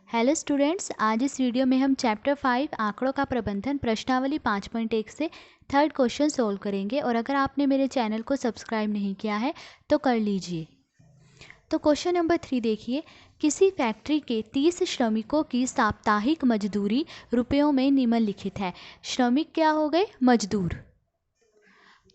Hello students, आज इस video में हम चैप्टर 5 आंकड़ों का प्रबंधन प्रश्नावली 5.1 से थर्ड क्वेश्चन सोल्व करेंगे। और अगर आपने मेरे चैनल को सब्सक्राइब नहीं किया है तो कर लीजिए। तो क्वेश्चन नंबर 3 देखिए, किसी फैक्ट्री के 30 श्रमिकों की साप्ताहिक मजदूरी रुपयों में निम्नलिखित है। श्रमिक क्या हो गए? मजदूर।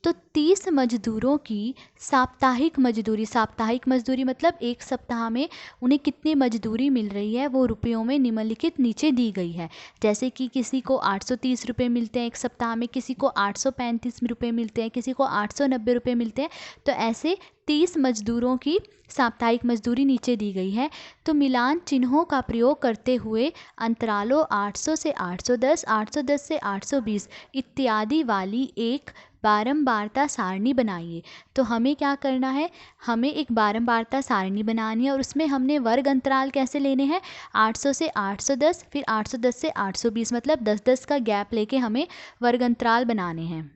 तो 30 मजदूरों की साप्ताहिक मजदूरी मतलब एक सप्ताह में उन्हें कितनी मजदूरी मिल रही है वो रुपयों में निम्नलिखित नीचे दी गई है। जैसे कि किसी को 830 रुपये मिलते हैं एक सप्ताह में, किसी को 835 रुपये मिलते हैं, किसी को 890 रुपये मिलते हैं। तो ऐसे 30 मजदूरों की साप्ताहिक मजदूरी नीचे दी गई है। तो मिलान चिन्हों का प्रयोग करते हुए अंतरालों 800 से 810, 810 से 820 इत्यादि वाली एक बारंबारता सारणी बनाइए। तो हमें क्या करना है, हमें एक बारंबारता सारणी बनानी है और उसमें हमने वर्ग अंतराल कैसे लेने हैं, 800 से 810, फिर 810 से 820, मतलब 10-10 का गैप लेके हमें वर्ग अंतराल बनाने हैं।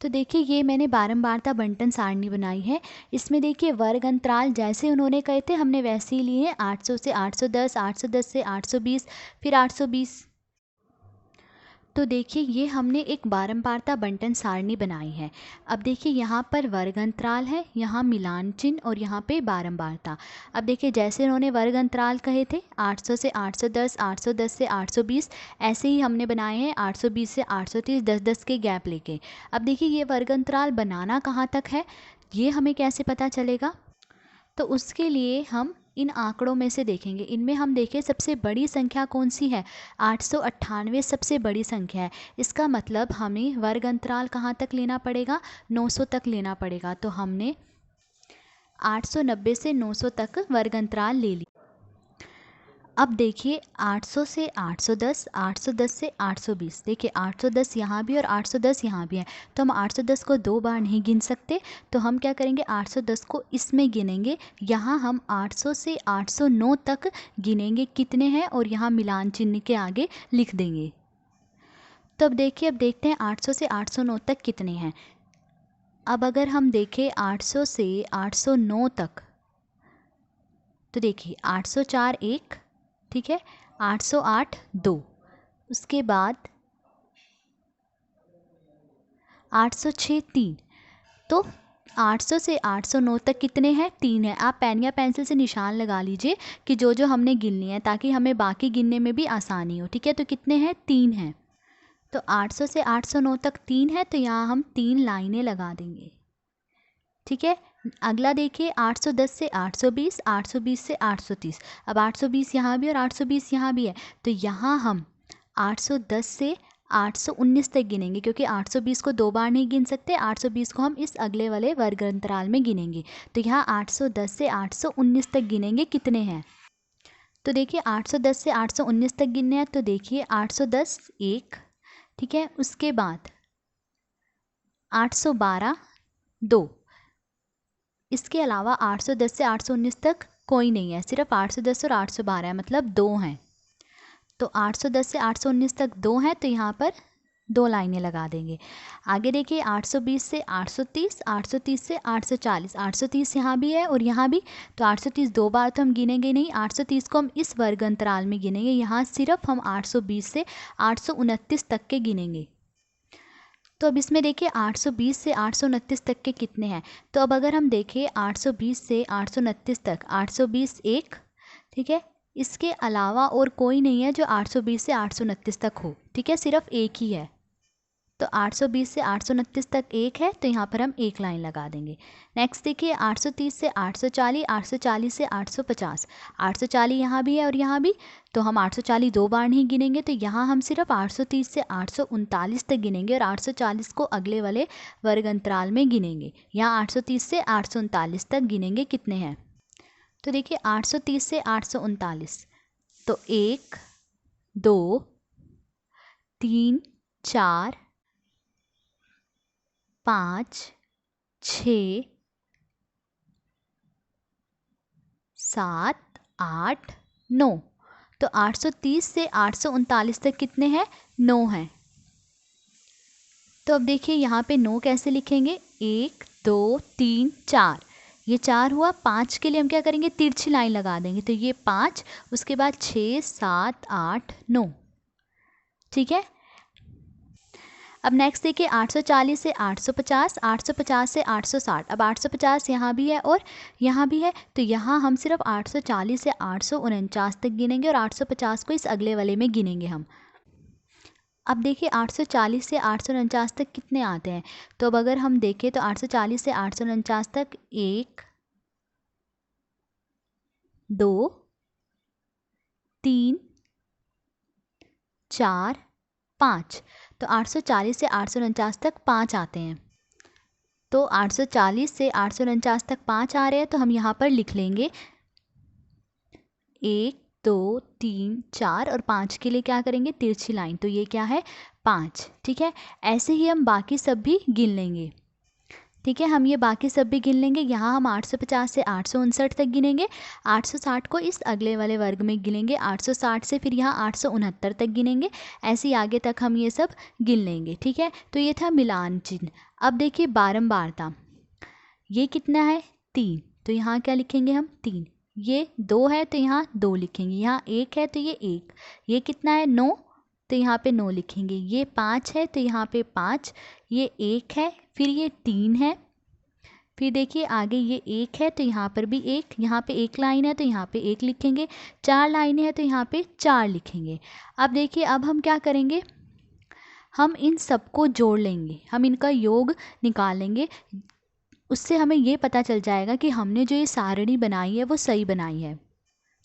तो देखिए ये मैंने बारंबारता बंटन सारणी बनाई है। इसमें देखिए वर्ग अंतराल जैसे उन्होंने कहे थे हमने वैसे ही लिए हैं, 800 से 810, 810 से 820, फिर 820। तो देखिए ये हमने एक बारंबारता बंटन सारणी बनाई है। अब देखिए यहाँ पर वर्ग अंतराल है, यहाँ मिलान चिन्ह और यहाँ पे बारंबारता। अब देखिए जैसे उन्होंने वर्ग अंतराल कहे थे 800 से 810, 810 से 820, ऐसे ही हमने बनाए हैं 820 से 830, 10-10 के गैप लेके। अब देखिए ये वर्ग अंतराल बनाना कहाँ तक है ये हमें कैसे पता चलेगा, तो उसके लिए हम इन आंकड़ों में से देखेंगे। इनमें हम देखें सबसे बड़ी संख्या कौन सी है, 898 सबसे बड़ी संख्या है। इसका मतलब हमें वर्ग अंतराल कहाँ तक लेना पड़ेगा, 900 तक लेना पड़ेगा। तो हमने 890 से 900 तक वर्ग अंतराल ले लिया। अब देखिए 800 से 810, 810 से 820, देखिए 810 यहाँ भी और 810 यहाँ भी है। तो हम 810 को दो बार नहीं गिन सकते, तो हम क्या करेंगे 810 को इसमें गिनेंगे। यहाँ हम 800 से 809 तक गिनेंगे कितने हैं और यहाँ मिलान चिन्ह के आगे लिख देंगे। तो अब देखिए, अब देखते हैं 800 से 809 तक कितने हैं। अब अगर हम देखें 800 से 809 तक, तो देखिए 804 1, ठीक है, 808 2, उसके बाद 806 3। तो 800 से 809 तक कितने हैं, 3 है। आप पेन या पेंसिल से निशान लगा लीजिए कि जो जो हमने गिननी है, ताकि हमें बाकी गिनने में भी आसानी हो। ठीक है, तो कितने हैं, 3 हैं। तो 800 से 809 तक 3 है, तो यहाँ हम 3 लाइनें लगा देंगे। ठीक है, अगला देखिए 810 से 820, 820 से 830। अब 820 यहाँ भी और 820 यहाँ भी है, तो यहाँ हम 810 से 819 तक गिनेंगे, क्योंकि 820 को दो बार नहीं गिन सकते। 820 को हम इस अगले वाले वर्ग अंतराल में गिनेंगे। तो यहाँ 810 से 819 तक गिनेंगे कितने हैं। तो देखिए 810 से 819 तक गिनने हैं, तो देखिए 810 1, ठीक है, उसके बाद 812 2, इसके अलावा 810 से 819 तक कोई नहीं है, सिर्फ 810 और 812 है, मतलब 2 हैं। तो 810 से 819 तक 2 हैं, तो यहाँ पर 2 लाइनें लगा देंगे। आगे देखिए 820 से 830, 830 से 840, 830 यहाँ भी है और यहाँ भी। तो 830 दो बार तो हम गिनेंगे नहीं, 830 को हम इस वर्ग अंतराल में गिनेंगे। यहाँ सिर्फ हम 820 से 829 तक के गिनेंगे। तो अब इसमें देखिए 820 से 829 तक के कितने हैं। तो अब अगर हम देखें 820 से 829 तक, 820 1, ठीक है, इसके अलावा और कोई नहीं है जो 820 से 829 तक हो। ठीक है, सिर्फ एक ही है। तो 820 से 829 तक एक है, तो यहाँ पर हम एक लाइन लगा देंगे। नेक्स्ट देखिए 830 से 840, 840 से 850, 840 यहाँ भी है और यहाँ भी। तो हम 840 दो बार नहीं गिनेंगे, तो यहाँ हम सिर्फ 830 से 839 तक गिनेंगे और 840 को अगले वाले वर्ग अंतराल में गिनेंगे। यहाँ 830 से 839 तक गिनेंगे कितने हैं। तो देखिए 830 से 839, तो 1 2 3 4 5 6 7 8 9। तो 830 से 839 तक कितने हैं, 9 हैं। तो अब देखिए यहाँ पे 9 कैसे लिखेंगे, 1 2 3 4, ये 4 हुआ। 5 के लिए हम क्या करेंगे, तिरछी लाइन लगा देंगे, तो ये 5, उसके बाद 6 7 8 9। ठीक है। अब नेक्स्ट देखिए 840 से 850, 850 से 860। अब 850 यहाँ भी है और यहाँ भी है, तो यहाँ हम सिर्फ 840 से 849 तक गिनेंगे और 850 को इस अगले वाले में गिनेंगे हम। अब देखिए 840 से 849 तक कितने आते हैं, तो अब अगर हम देखें तो 840 से 849 तक 1 2 3 4 5, तो 840 से 849 तक 5 आते हैं। तो 840 से 849 तक 5 आ रहे हैं, तो हम यहाँ पर लिख लेंगे 1 2 3 4 और 5 के लिए क्या करेंगे, तिरछी लाइन, तो ये क्या है 5। ठीक है। ऐसे ही हम बाकी सब भी गिन लेंगे। ठीक है, हम ये बाकी सब भी गिन लेंगे। यहाँ हम 850 से 859 तक गिनेंगे, 860 को इस अगले वाले वर्ग में गिनेंगे, 860 से फिर यहाँ 869 तक गिनेंगे, ऐसे ही आगे तक हम ये सब गिन लेंगे। ठीक है, तो ये था मिलान चिन्ह। अब देखिए बारंबारता, ये कितना है 3, तो यहाँ क्या लिखेंगे हम 3। ये 2 है तो यहाँ 2 लिखेंगे, यहाँ 1 है तो ये 1। ये कितना है 9, तो यहाँ पे 9 लिखेंगे। ये 5 है तो यहाँ पे 5। ये 1 है, फिर ये 3 है, फिर देखिए आगे ये 1 है तो यहाँ पर भी 1, यहाँ पे 1 लाइन है तो यहाँ पे 1 लिखेंगे, 4 लाइनें हैं तो यहाँ पे 4 लिखेंगे। अब देखिए अब हम क्या करेंगे, हम इन सबको जोड़ लेंगे, हम इनका योग निकालेंगे। उससे हमें ये पता चल जाएगा कि हमने जो ये सारणी बनाई है वो सही बनाई है।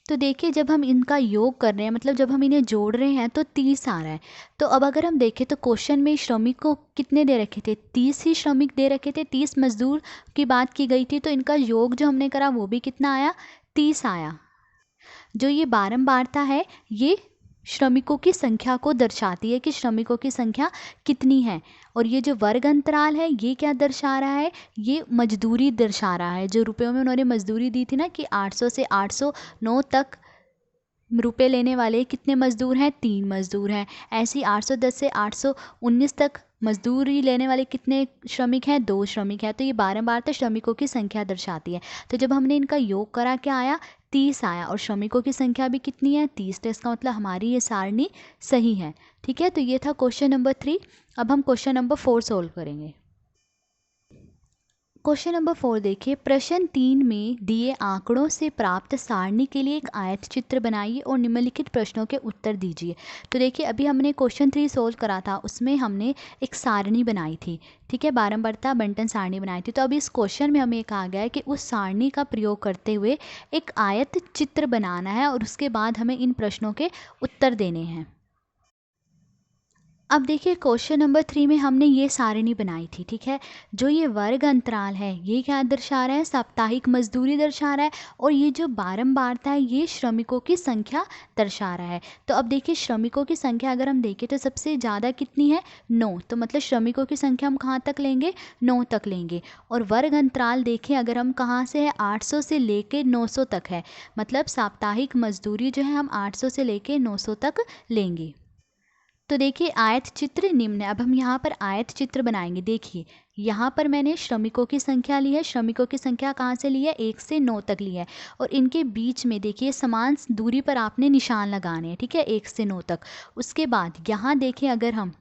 तो देखिए जब हम इनका योग कर रहे हैं, मतलब जब हम इन्हें जोड़ रहे हैं, तो 30 आ रहा है। तो अब अगर हम देखें तो क्वेश्चन में श्रमिक को कितने दे रखे थे, 30 ही श्रमिक दे रखे थे, 30 मजदूर की बात की गई थी। तो इनका योग जो हमने करा वो भी कितना आया, 30 आया। जो ये बारंबारता है ये श्रमिकों की संख्या को दर्शाती है कि श्रमिकों की संख्या कितनी है। और ये जो वर्ग अंतराल है ये क्या दर्शा रहा है, ये मजदूरी दर्शा रहा है। जो रुपयों में उन्होंने मजदूरी दी थी ना कि 800 से 809 तक रुपए लेने वाले कितने मजदूर हैं, 3 मजदूर हैं। ऐसे ही 810 से 819 तक मजदूरी लेने वाले कितने श्रमिक हैं, 2 श्रमिक हैं। तो ये बारंबारता श्रमिकों की संख्या दर्शाती है। तो जब हमने इनका योग करा क्या आया, 30 आया, और श्रमिकों की संख्या भी कितनी है, 30। तो इसका मतलब हमारी ये सारणी सही है। ठीक है, तो ये था क्वेश्चन नंबर 3। अब हम क्वेश्चन नंबर 4 सोल्व करेंगे। क्वेश्चन नंबर 4 देखिए, प्रश्न 3 में दिए आंकड़ों से प्राप्त सारणी के लिए एक आयत चित्र बनाइए और निम्नलिखित प्रश्नों के उत्तर दीजिए। तो देखिए अभी हमने क्वेश्चन 3 सोल्व करा था, उसमें हमने एक सारणी बनाई थी। ठीक है, बारंबारता बंटन सारणी बनाई थी। तो अभी इस क्वेश्चन में हमें कहा गया है कि उस सारणी का प्रयोग करते हुए एक आयत चित्र बनाना है और उसके बाद हमें इन प्रश्नों के उत्तर देने हैं। अब देखिए क्वेश्चन नंबर 3 में हमने ये सारणी बनाई थी। ठीक है, जो ये वर्ग अंतराल है ये क्या दर्शा रहा है, साप्ताहिक मजदूरी दर्शा रहा है, और ये जो बारंबारता है ये श्रमिकों की संख्या दर्शा रहा है। तो अब देखिए श्रमिकों की संख्या अगर हम देखें तो सबसे ज़्यादा कितनी है, 9। तो मतलब श्रमिकों की संख्या हम कहाँ तक लेंगे, 9 तक लेंगे। और वर्ग अंतराल देखें अगर हम कहाँ से है, 800 से लेके 900 तक है, मतलब साप्ताहिक मजदूरी जो है हम 800 से लेके 900 तक लेंगे। तो देखिए आयत चित्र निम्न है। अब हम यहाँ पर आयत चित्र बनाएंगे। देखिए यहाँ पर मैंने श्रमिकों की संख्या ली है, श्रमिकों की संख्या कहाँ से ली है, 1 से 9 तक ली है, और इनके बीच में देखिए समान दूरी पर आपने निशान लगाने हैं। ठीक है, 1 से 9 तक। उसके बाद यहाँ देखें अगर हम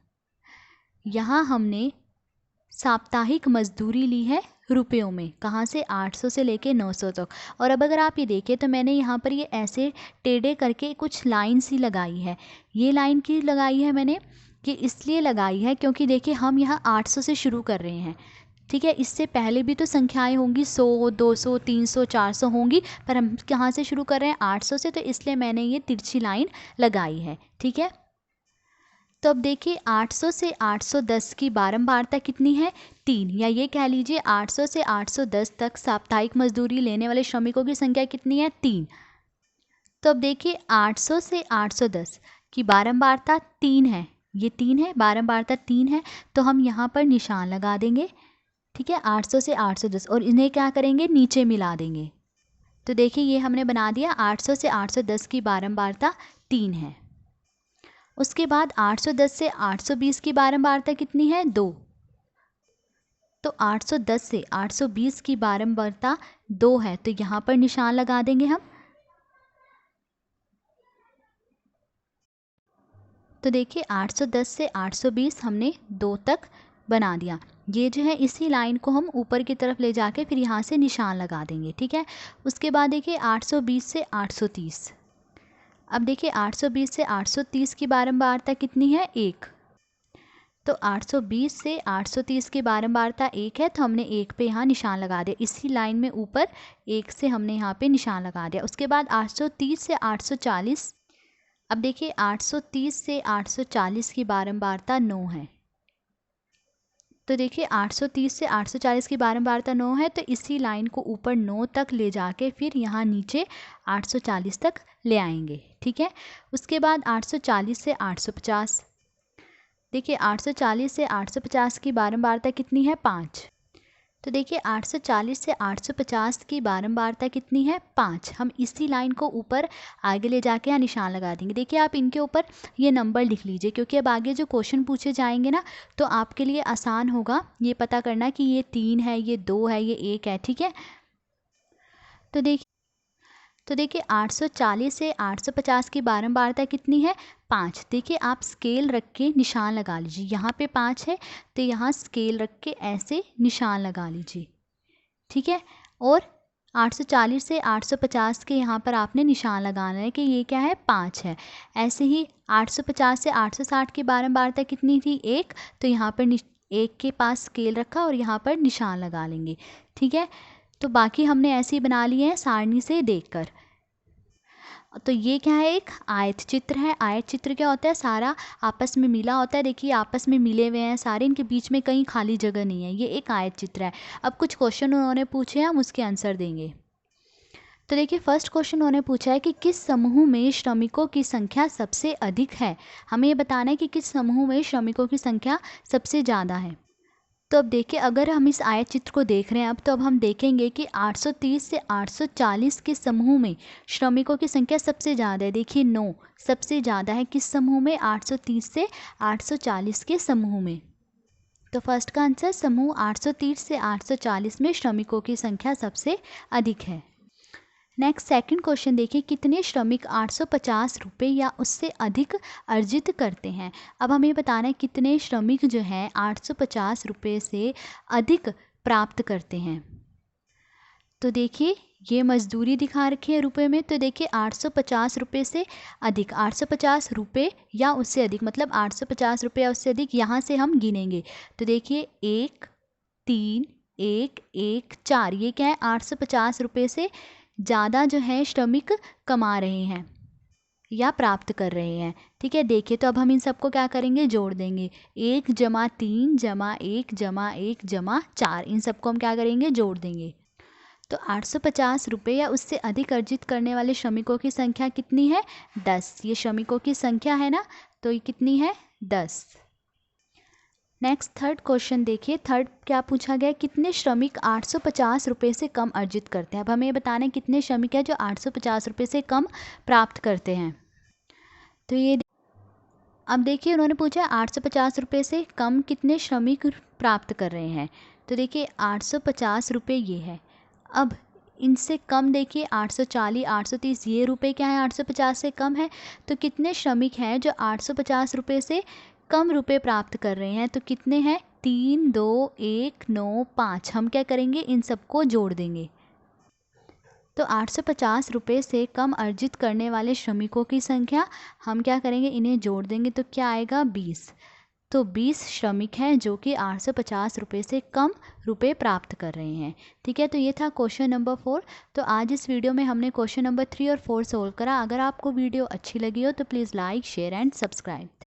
यहाँ हमने साप्ताहिक मजदूरी ली है रुपयों में, कहाँ से, 800 से लेके 900 तक। और अब अगर आप ये देखें तो मैंने यहाँ पर ये ऐसे टेढ़े करके कुछ लाइन सी लगाई है। ये लाइन की लगाई है मैंने कि इसलिए लगाई है क्योंकि देखिए हम यहाँ 800 से शुरू कर रहे हैं। ठीक है, इससे पहले भी तो संख्याएं होंगी, 100 200 300 400 होंगी, पर हम कहाँ से शुरू कर रहे हैं, 800 से, तो इसलिए मैंने ये तिरछी लाइन लगाई है। ठीक है, तो अब देखिए 800 से 810 की बारंबारता कितनी है, 3, या ये कह लीजिए 800 से 810 तक साप्ताहिक मजदूरी लेने वाले श्रमिकों की संख्या कितनी है, 3। तो अब देखिए 800 से 810 की बारंबारता 3 है, ये 3 है, बारंबारता 3 है, तो हम यहाँ पर निशान लगा देंगे। ठीक है, 800 से 810, और इन्हें क्या करेंगे, नीचे मिला देंगे। तो देखिए ये हमने बना दिया, 800 से 810 की बारंबारता 3 है। उसके बाद 810 से 820 की बारंबारता कितनी है, 2। तो 810 से 820 की बारंबारता 2 है, तो यहाँ पर निशान लगा देंगे हम। तो देखिए 810 से 820 हमने 2 तक बना दिया। ये जो है इसी लाइन को हम ऊपर की तरफ ले जाके फिर यहाँ से निशान लगा देंगे, ठीक है। उसके बाद देखिए 820 से 830। अब देखिए 820 से 830 की बारंबारता कितनी है? 1। तो 820 से 830 की बारंबारता 1 है, तो हमने 1 पे यहाँ निशान लगा दिया। इसी लाइन में ऊपर 1 से हमने यहाँ पे निशान लगा दिया। उसके बाद 830 से 840। अब देखिए 830 से 840 की बारंबारता 9 है। तो देखिए 830 से 840 की बारंबारता 9 है, तो इसी लाइन को ऊपर 9 तक ले जाके फिर यहाँ नीचे 840 तक ले आएंगे, ठीक है। उसके बाद 840 से 850। देखिए 840 से 850 की बारंबारता कितनी है? 5। तो देखिए 840 से 850 की बारंबारता कितनी है? 5। हम इसी लाइन को ऊपर आगे ले जाके यहाँ निशान लगा देंगे। देखिए आप इनके ऊपर ये नंबर लिख लीजिए, क्योंकि अब आगे जो क्वेश्चन पूछे जाएंगे ना, तो आपके लिए आसान होगा ये पता करना कि ये 3 है, ये 2 है, ये 1 है, ठीक है। तो देखिए 840 से 850 की बारंबारता कितनी है? 5। देखिए आप स्केल रख के निशान लगा लीजिए। यहाँ पे 5 है, तो यहाँ स्केल रख के ऐसे निशान लगा लीजिए, ठीक है। और 840 से 850 के यहाँ पर आपने निशान लगाना है कि ये क्या है? 5 है। ऐसे ही 850 से 860 की बारंबारता कितनी थी? 1। तो यहाँ पर 1 के पास स्केल रखा और यहाँ पर निशान लगा लेंगे, ठीक है। तो बाकी हमने ऐसे ही बना लिए हैं सारणी से देखकर। तो ये क्या है? एक आयत चित्र है। आयत चित्र क्या होता है? सारा आपस में मिला होता है। देखिए आपस में मिले हुए हैं सारे, इनके बीच में कहीं खाली जगह नहीं है। ये एक आयत चित्र है। अब कुछ क्वेश्चन उन्होंने पूछे हैं, हम उसके आंसर देंगे। तो देखिए फर्स्ट क्वेश्चन उन्होंने पूछा है कि किस समूह में श्रमिकों की संख्या सबसे अधिक है। हमें ये बताना है कि किस समूह में श्रमिकों की संख्या सबसे ज़्यादा है। तो अब देखिए अगर हम इस आयत चित्र को देख रहे हैं तो अब हम देखेंगे कि 830 से 840 के समूह में श्रमिकों की संख्या सबसे ज़्यादा है। देखिए 9 सबसे ज़्यादा है किस समूह में? 830 से 840 के समूह में। तो फर्स्ट का आंसर समूह 830 से 840 में श्रमिकों की संख्या सबसे अधिक है। नेक्स्ट सेकंड क्वेश्चन देखिए, कितने श्रमिक 850 रुपये या उससे अधिक अर्जित करते हैं। अब हमें बताना है कितने श्रमिक जो हैं 850 रुपये से अधिक प्राप्त करते हैं। तो देखिए ये मजदूरी दिखा रखी है रुपए में। तो देखिए 850 रुपये से अधिक, 850 रुपये या उससे अधिक, मतलब 850 रुपये या उससे अधिक, यहाँ से हम गिनेंगे। तो देखिए 1 3 1 1 4, ये क्या है? 850 रुपये से ज़्यादा जो है श्रमिक कमा रहे हैं या प्राप्त कर रहे हैं, ठीक है। देखिए तो अब हम इन सबको क्या करेंगे? जोड़ देंगे। 1 + 3 + 1 + 1 + 4, इन सबको हम क्या करेंगे? जोड़ देंगे। तो 850 रुपये या उससे अधिक अर्जित करने वाले श्रमिकों की संख्या कितनी है? 10। ये श्रमिकों की संख्या है ना, तो ये कितनी है? 10। नेक्स्ट थर्ड क्वेश्चन देखिए, थर्ड क्या पूछा गया? कितने श्रमिक 850 रुपये से कम अर्जित करते हैं। अब हमें बताना है कितने श्रमिक हैं जो 850 रुपये से कम प्राप्त करते हैं। तो ये अब देखिए उन्होंने पूछा 850 रुपये से कम कितने श्रमिक प्राप्त कर रहे हैं। तो देखिए 850 रुपये ये है। अब इनसे कम देखिए 840 830, ये रुपये क्या है? 850 से कम है। तो कितने श्रमिक हैं जो 850 रुपये से कम रुपए प्राप्त कर रहे हैं? तो कितने हैं? 3 2 1 9 5। हम क्या करेंगे? इन सबको जोड़ देंगे। तो 850 रुपये से कम अर्जित करने वाले श्रमिकों की संख्या हम क्या करेंगे? इन्हें जोड़ देंगे। तो क्या आएगा? 20। तो 20 श्रमिक हैं जो कि 850 रुपये से कम रुपए प्राप्त कर रहे हैं, ठीक है। तो ये था क्वेश्चन नंबर 4। तो आज इस वीडियो में हमने क्वेश्चन नंबर 3 और 4 सोल्व करा। अगर आपको वीडियो अच्छी लगी हो तो please like share and subscribe.